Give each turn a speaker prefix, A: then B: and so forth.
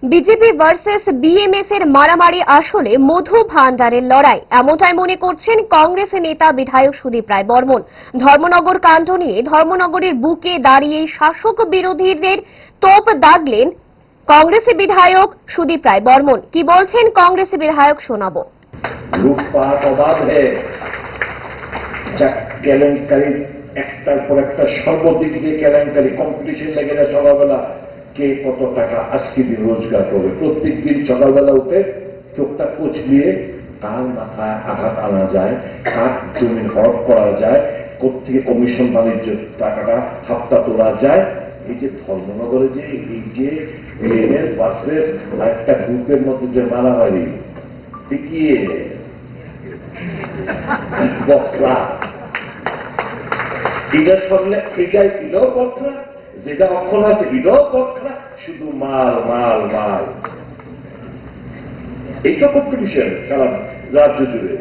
A: BJP versus BMS এর মারামারি আসলে মধু ভান্ডারের লড়াই, এমনটাই মনে করছেন কংগ্রেস নেতা বিধায়ক সুদীপ রায় বর্মন। ধর্মনগর কাণ্ড নিয়ে ধর্মনগরের বুকে দাঁড়িয়ে শাসক বিরোধীদের তোপ দাগলেন কংগ্রেসের বিধায়ক সুদীপ রায় বর্মন। কি বলছেন কংগ্রেসের বিধায়ক শোনাবো।
B: লুটপাট অবাধে কেলেঙ্কারি, একটার পর একটা সর্বদিক দিয়ে কেলেঙ্কারি, কম্পিটিশন লেগে যায়। সকালবেলা কে কত টাকা আজকে দিন রোজগার করবে, প্রত্যেক দিন সকালবেলা উঠে চোখটা কুচলিয়ে কার মাথায় আঘাত আনা যায়, কার জমি হড়প করা যায়, কোথেকে কমিশন বাণিজ্য টাকাটা হাতটা তোলা যায়। এই যে ধর্মনগরে যে এই যে বিএমএস ভার্সেস একটা গ্রুপের মধ্যে যে মারামারি, টিকিয়ে বকরা, এটার সামনে এটাও বকরা, যেটা অক্ষর আছে এটাও বকরা, শুধু মাল মাল মাল। এইটা কম্পিটিশন সারা রাজ্য জুড়ে।